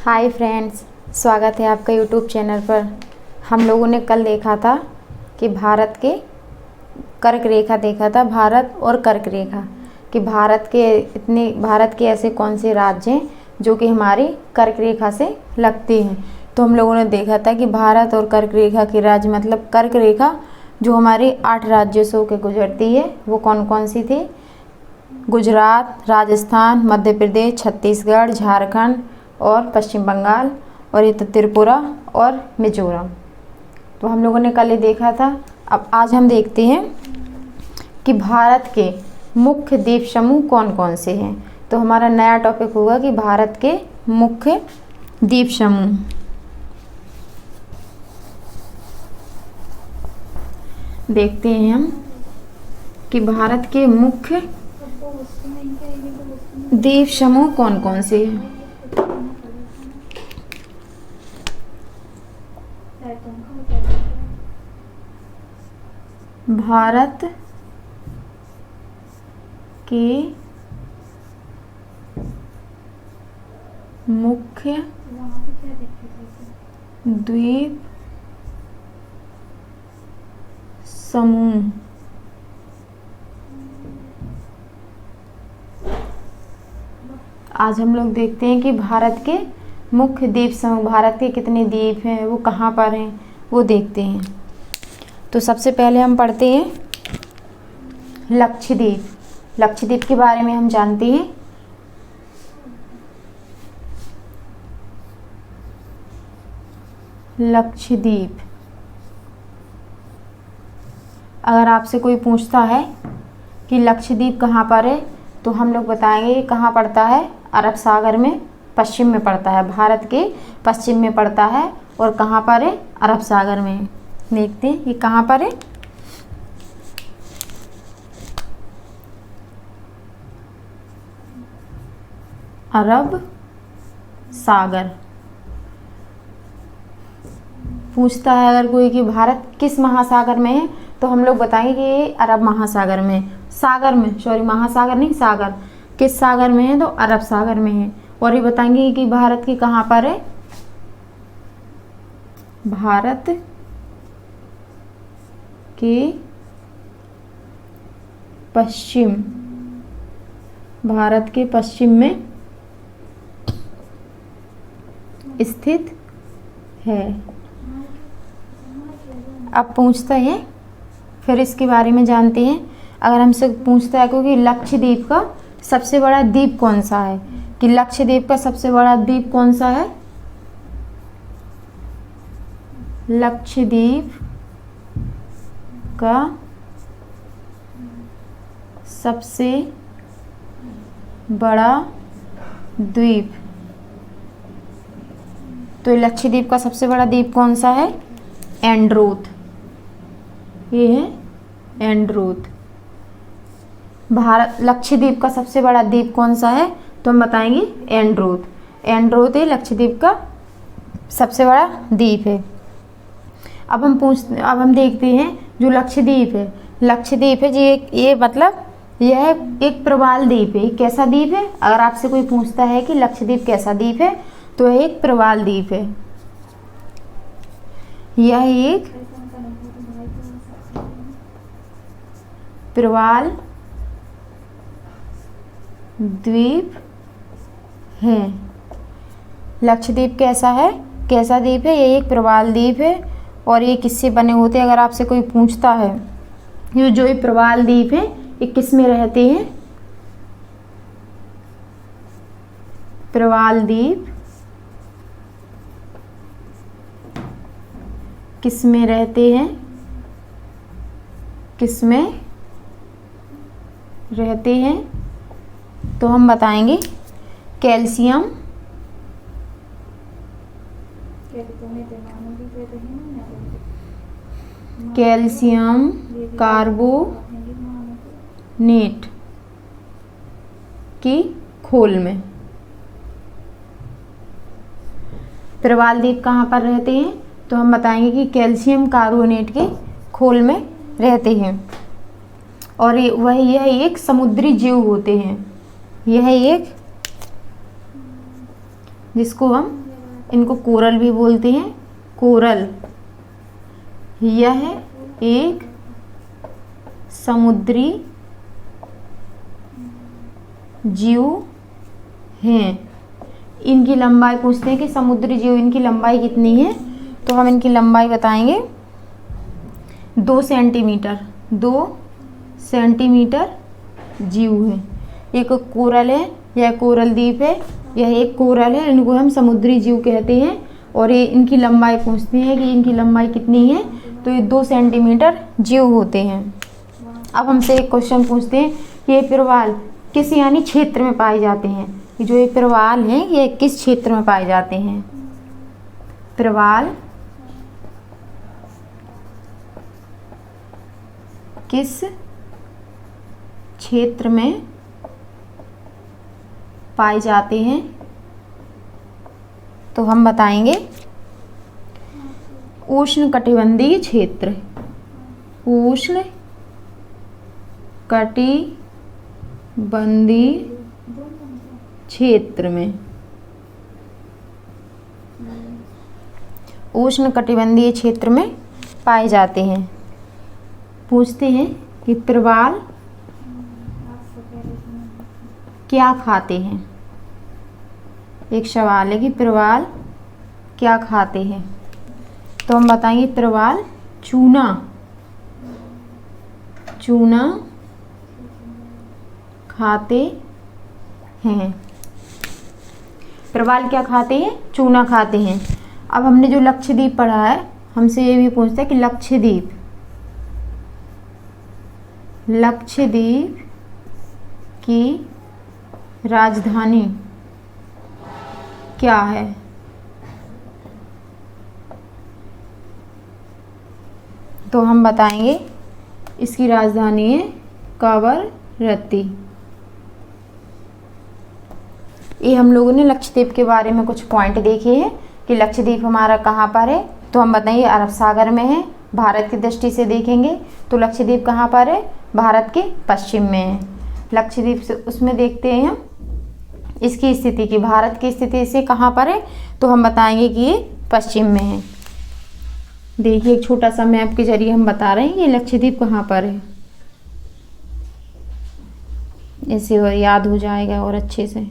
Hi friends, स्वागत है आपका यूट्यूब चैनल पर। हम लोगों ने कल देखा था कि भारत के कर्क रेखा देखा था, भारत और कर्क रेखा कि भारत के ऐसे कौन से राज्य हैं जो कि हमारी कर्क रेखा से लगते हैं। तो हम लोगों ने देखा था कि भारत और कर्क रेखा के राज्य मतलब कर्क रेखा जो हमारे 8 राज्यों से होकर गुजरती है वो कौन कौन सी थी। गुजरात, राजस्थान, मध्य प्रदेश, छत्तीसगढ़, झारखंड और पश्चिम बंगाल और ये तो त्रिपुरा और मिजोरम। तो हम लोगों ने कल ये देखा था। अब आज हम देखते हैं कि भारत के मुख्य द्वीप समूह कौन कौन से हैं। तो हमारा नया टॉपिक होगा कि भारत के मुख्य द्वीप समूह। देखते हैं हम कि भारत के मुख्य द्वीप समूह कौन कौन से हैं। भारत के मुख्य द्वीप समूह। आज हम लोग देखते हैं कि भारत के मुख्य द्वीप समूह, भारत के कितने द्वीप हैं, वो कहाँ पर हैं, वो देखते हैं। तो सबसे पहले हम पढ़ते हैं लक्षद्वीप। लक्षद्वीप के बारे में हम जानते हैं। लक्षद्वीप, अगर आपसे कोई पूछता है कि लक्षद्वीप कहाँ पर है तो हम लोग बताएंगे ये कहाँ पड़ता है। अरब सागर में पश्चिम में पड़ता है, भारत के पश्चिम में पड़ता है। और कहाँ पर है? अरब सागर में। देखते हैं ये कहाँ पर है। अरब सागर। पूछता है अगर कोई कि भारत किस महासागर में है तो हम लोग बताएंगे कि ये अरब महासागर में, सागर में, सॉरी महासागर नहीं, सागर। किस सागर में है तो अरब सागर में है। और ये बताएंगे कि भारत की कहाँ पर है। भारत के पश्चिम, भारत के पश्चिम में स्थित है। अब पूछता है, फिर इसके बारे में जानते हैं। अगर हमसे पूछता है क्योंकि लक्षद्वीप का सबसे बड़ा द्वीप कौन सा है, कि लक्षद्वीप का सबसे बड़ा द्वीप कौन सा है। लक्षद्वीप का सबसे बड़ा द्वीप, तो लक्षद्वीप का सबसे बड़ा द्वीप कौन सा है। एंड्रोथ, ये है एंड्रोथ। भारत लक्षद्वीप का सबसे बड़ा द्वीप कौन सा है तो हम बताएंगे एंड्रोथ। एंड्रोथ है लक्षद्वीप का सबसे बड़ा द्वीप है। अब हम देखते हैं जो लक्षद्वीप है जी, ये मतलब यह एक प्रवाल द्वीप है। कैसा द्वीप है? अगर आपसे कोई पूछता है कि लक्षद्वीप कैसा द्वीप है तो यह एक प्रवाल द्वीप है। यह एक प्रवाल द्वीप है। लक्षद्वीप कैसा है, कैसा द्वीप है? ये एक प्रवाल द्वीप है। और ये किससे बने होते हैं अगर आपसे कोई पूछता है, ये जो ये प्रवाल द्वीप है ये किस में रहते हैं। प्रवाल द्वीप किस में रहते हैं, किस में रहते हैं तो हम बताएंगे कैल्शियम कार्बोनेट की खोल में। प्रवाल द्वीप कहाँ पर रहते हैं तो हम बताएंगे कि कैल्शियम कार्बोनेट के खोल में रहते हैं। और यह एक समुद्री जीव होते हैं। यह एक जिसको हम इनको कोरल भी बोलते हैं, कोरल। यह एक समुद्री जीव हैं। इनकी लंबाई पूछते हैं कि समुद्री जीव इनकी लंबाई कितनी है, तो हम इनकी लंबाई बताएंगे 2 सेंटीमीटर। 2 सेंटीमीटर जीव है। एक कोरल है, यह कोरल द्वीप है, यह एक कोरल है, इनको हम समुद्री जीव कहते हैं। और ये इनकी लंबाई पूछते हैं कि इनकी लंबाई कितनी है, तो ये 2 सेंटीमीटर जीव होते हैं। अब हमसे एक क्वेश्चन पूछते हैं कि ये प्रवाल किस यानी क्षेत्र में पाए जाते हैं। कि जो ये प्रवाल हैं ये किस क्षेत्र में पाए जाते हैं। प्रवाल किस क्षेत्र में पाए जाते हैं, तो हम बताएंगे उष्णकटिबंधीय क्षेत्र। उष्ण कटिबंधीय क्षेत्र में, उष्णकटिबंधीय क्षेत्र में पाए जाते हैं। पूछते हैं कि प्रवाल क्या खाते हैं। एक सवाल है कि प्रवाल क्या खाते हैं, तो हम बताएंगे प्रवाल चूना खाते हैं। प्रवाल क्या खाते हैं, चूना खाते हैं। अब हमने जो लक्षद्वीप पढ़ा है, हमसे ये भी पूछता है कि लक्षद्वीप की राजधानी क्या है। तो हम बताएंगे इसकी राजधानी है कवरत्ती। ये हम लोगों ने लक्षद्वीप के बारे में कुछ पॉइंट देखे हैं कि लक्षद्वीप हमारा कहाँ पर है, तो हम बताएंगे अरब सागर में है। भारत की दृष्टि से देखेंगे तो लक्षद्वीप कहाँ पर है, भारत के पश्चिम में है। लक्षद्वीप से उसमें देखते हैं हम इसकी स्थिति की, भारत की स्थिति से कहाँ पर है, तो हम बताएंगे कि ये पश्चिम में है। देखिए एक छोटा सा मैप के जरिए हम बता रहे हैं कि लक्षद्वीप कहाँ पर है, इससे और याद हो जाएगा और अच्छे से।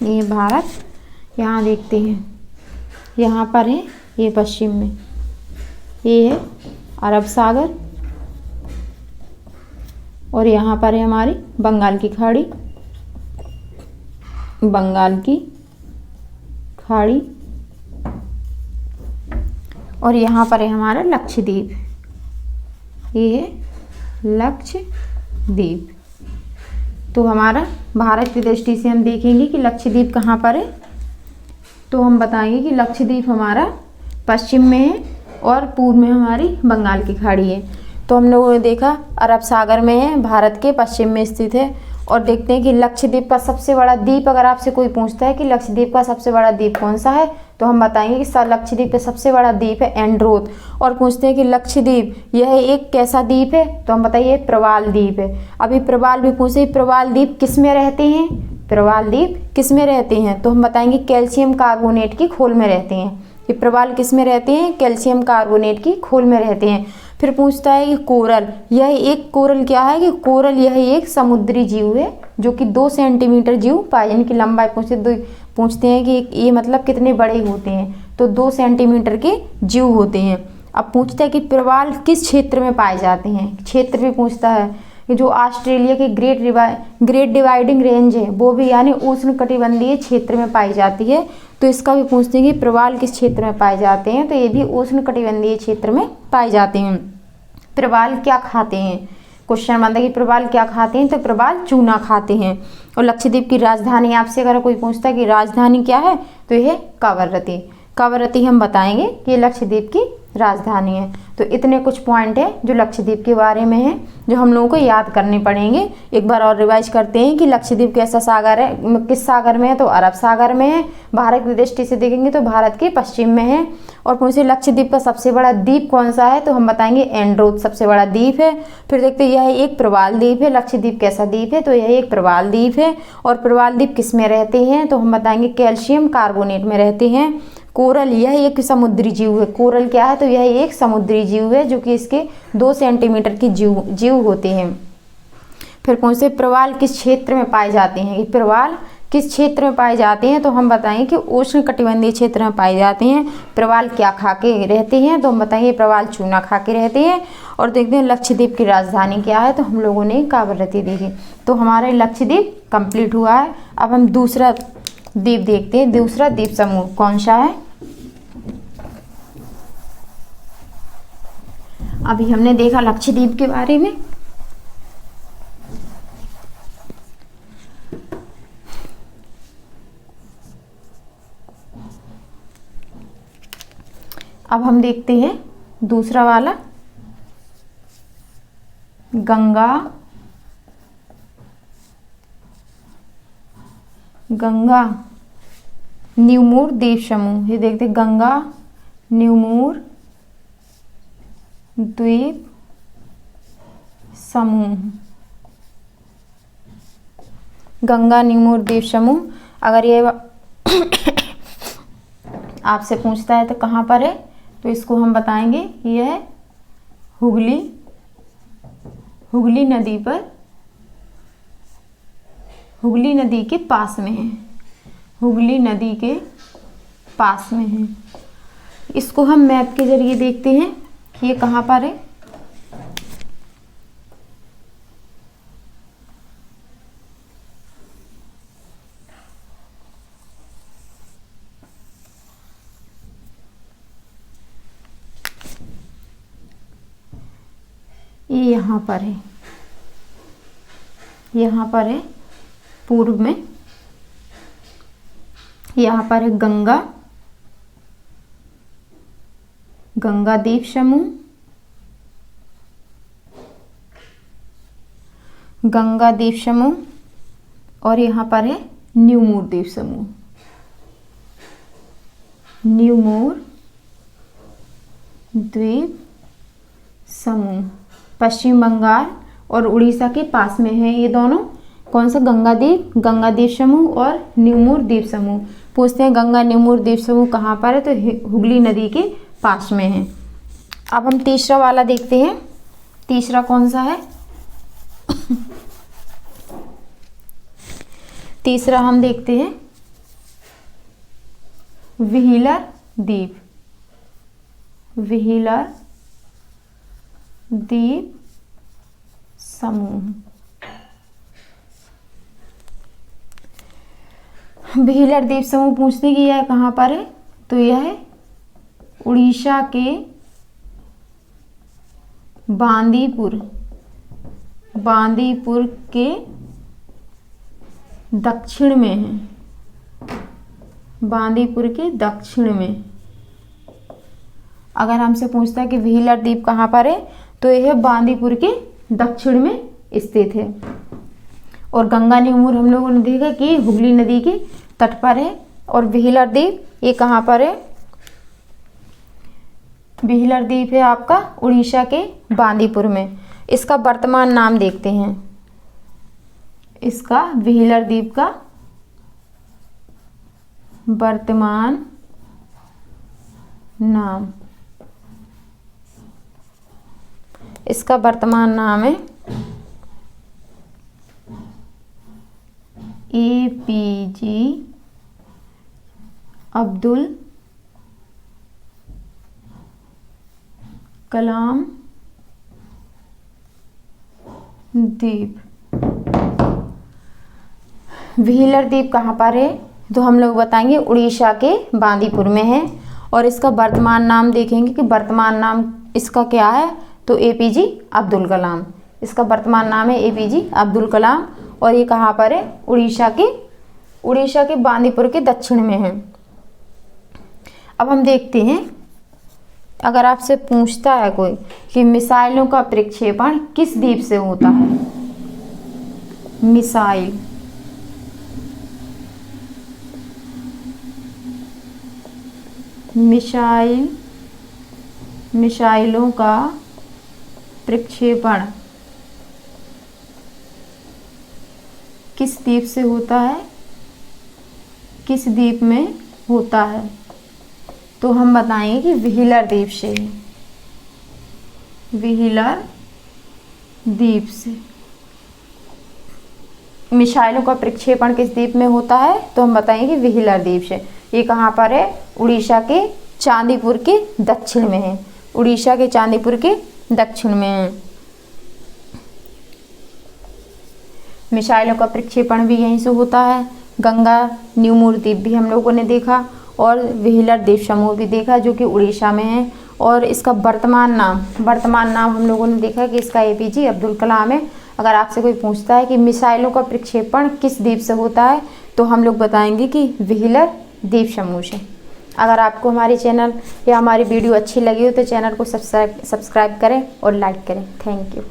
ये भारत, यहाँ देखते हैं यहाँ पर है, ये पश्चिम में, ये है अरब सागर, और यहाँ पर है हमारी बंगाल की खाड़ी, और यहाँ पर है हमारा लक्षद्वीप, ये है लक्षद्वीप। तो हमारा भारत की दृष्टि से हम देखेंगे कि लक्षद्वीप कहाँ पर है, तो हम बताएंगे कि लक्षद्वीप हमारा पश्चिम में है और पूर्व में हमारी बंगाल की खाड़ी है। तो हम लोगों ने देखा अरब सागर में है, भारत के पश्चिम में स्थित है। और देखते हैं कि लक्षद्वीप का सबसे बड़ा द्वीप, अगर आपसे कोई पूछता है कि लक्षद्वीप का सबसे बड़ा द्वीप कौन सा है, तो हम बताएंगे कि लक्षद्वीप का सबसे बड़ा द्वीप है एंड्रोथ। और पूछते हैं कि लक्षद्वीप यह एक कैसा द्वीप है, तो हम बताइए प्रवाल द्वीप है। अभी प्रवाल भी पूछे, प्रवाल द्वीप किस में रहते हैं, प्रवाल द्वीप किस में रहते हैं, तो हम बताएंगे कैल्शियम कार्बोनेट की खोल में रहते हैं। कि प्रवाल किस में रहते हैं, कैल्शियम कार्बोनेट की खोल में रहते हैं। फिर पूछता है कि कोरल, यह एक कोरल क्या है, कि कोरल यह एक समुद्री जीव है जो कि 2 सेंटीमीटर जीव पाए, इनकी लंबाई पूछते हैं कि ये मतलब कितने बड़े होते हैं, तो 2 सेंटीमीटर के जीव होते हैं। अब पूछता है कि प्रवाल किस क्षेत्र में पाए जाते हैं, क्षेत्र भी पूछता है कि जो ऑस्ट्रेलिया के ग्रेट डिवाइडिंग रेंज है वो भी यानी उष्णकटिबंधीय क्षेत्र में पाई जाती है। तो इसका भी पूछते हैं कि प्रवाल किस क्षेत्र में पाए जाते हैं, तो ये भी उष्णकटिबंधीय क्षेत्र में पाए जाते हैं। प्रवाल क्या खाते हैं, क्वेश्चन बनता है कि प्रवाल क्या खाते हैं, तो प्रवाल चूना खाते हैं। और लक्षद्वीप की राजधानी आपसे अगर कोई पूछता है कि राजधानी क्या है, तो यह है कवरत्ती। कवरत्ती हम बताएंगे कि लक्षद्वीप की राजधानी है। तो इतने कुछ पॉइंट है जो लक्षद्वीप के बारे में है, जो हम लोगों को याद करने पड़ेंगे। एक बार और रिवाइज करते हैं कि लक्षद्वीप कैसा सागर है, किस सागर में है, तो अरब सागर में है। भारत की दृष्टि से देखेंगे तो भारत के पश्चिम में है। और पूछे लक्षद्वीप का सबसे बड़ा द्वीप कौन सा है, तो हम बताएंगे एंड्रोथ सबसे बड़ा द्वीप है। फिर देखते हैं यह एक प्रवाल द्वीप है। लक्षद्वीप कैसा द्वीप है, तो यह एक प्रवाल द्वीप है। और प्रवाल द्वीप किस में रहते हैं, तो हम बताएंगे कैल्शियम कार्बोनेट में रहते हैं। कोरल, यह एक समुद्री जीव है। कोरल क्या है, तो यह एक समुद्री जीव है जो कि इसके 2 सेंटीमीटर की जीव होते हैं। फिर कौन से प्रवाल किस क्षेत्र में पाए जाते हैं, ये प्रवाल किस क्षेत्र में पाए जाते हैं, तो हम बताएंगे कि उष्ण कटिबंधीय क्षेत्र में पाए जाते हैं। प्रवाल क्या खा के रहते हैं, तो हम बताएंगे प्रवाल चूना खा के रहते हैं। और देखते हैं लक्षद्वीप की राजधानी क्या है, तो हम लोगों ने कावरत्ती देखी। तो हमारे लक्षद्वीप कंप्लीट हुआ है। अब हम दूसरा द्वीप देखते हैं। दूसरा द्वीप समूह कौन सा है, अभी हमने देखा लक्षद्वीप के बारे में। अब हम देखते हैं दूसरा वाला, गंगा न्यूमूर द्वीप समूह। ये देखते हैं गंगा न्यूमूर द्वीप समूह। गंगा न्यूमूर द्वीप समूह, अगर ये आपसे पूछता है तो कहाँ पर है, तो इसको हम बताएंगे यह हुगली नदी पर, हुगली नदी के पास में है। हुगली नदी के पास में है। इसको हम मैप के जरिए देखते हैं कि ये कहाँ पर है। ये यहाँ पर है, यहाँ पर है पूर्व में। यहाँ पर है गंगा द्वीप समूह, गंगा द्वीप समूह। और यहाँ पर है न्यूमूर द्वीप समूह, न्यूमूर द्वीप समूह। पश्चिम बंगाल और उड़ीसा के पास में है ये दोनों। कौन सा, गंगा द्वीप समूह और न्यूमूर द्वीप समूह। पूछते हैं गंगा न्यूमूर द्वीप समूह कहाँ पर है, तो हुगली नदी के पास में है। अब हम तीसरा वाला देखते हैं। तीसरा कौन सा है, तीसरा हम देखते हैं व्हीलर द्वीप, व्हीलर द्वीप समूह। व्हीलर द्वीप समूह पूछते कि यह कहाँ पर है, तो यह है उड़ीसा के बांदीपुर के दक्षिण में है। बांदीपुर के दक्षिण में। अगर हमसे पूछता है कि व्हीलर द्वीप कहाँ पर है, तो यह बांदीपुर के दक्षिण में स्थित है। और गंगा न्यूमूर हम लोगों ने देखा कि हुगली नदी के तट पर है। और व्हीलर द्वीप ये कहाँ पर है, व्हीलर द्वीप है आपका उड़ीसा के बांदीपुर में। इसका वर्तमान नाम देखते हैं। इसका व्हीलर द्वीप का वर्तमान नाम, इसका वर्तमान नाम है APJ अब्दुल कलाम द्वीप। व्हीलर द्वीप कहाँ पर है, तो हम लोग बताएंगे उड़ीसा के बांदीपुर में है। और इसका वर्तमान नाम देखेंगे कि वर्तमान नाम इसका क्या है, तो APJ अब्दुल कलाम। इसका वर्तमान नाम है APJ अब्दुल कलाम। और ये कहाँ पर है, उड़ीसा के बांदीपुर के दक्षिण में है। अब हम देखते हैं अगर आपसे पूछता है कोई कि मिसाइलों का प्रक्षेपण किस द्वीप से होता है, मिसाइलों का प्रक्षेपण किस द्वीप से होता है, किस द्वीप में होता है, तो हम बताएंगे कि व्हीलर द्वीप से, व्हीलर द्वीप से। मिसाइलों का प्रक्षेपण किस द्वीप में होता है, तो हम बताएंगे व्हीलर द्वीप से। ये कहाँ पर है, उड़ीसा के चांदीपुर के दक्षिण में है, उड़ीसा के चांदीपुर के दक्षिण में है। मिसाइलों का प्रक्षेपण भी यहीं से होता है। गंगा न्यूमूर द्वीप भी हम लोगों ने देखा और व्हीलर द्वीप समूह भी देखा जो कि उड़ीसा में है। और इसका वर्तमान नाम हम लोगों ने देखा कि इसका APJ अब्दुल कलाम है। अगर आपसे कोई पूछता है कि मिसाइलों का प्रक्षेपण किस द्वीप से होता है, तो हम लोग बताएंगे कि व्हीलर द्वीप समूह से। अगर आपको हमारी चैनल या हमारी वीडियो अच्छी लगी हो तो चैनल को सब्सक्राइब करें और लाइक करें। Thank you.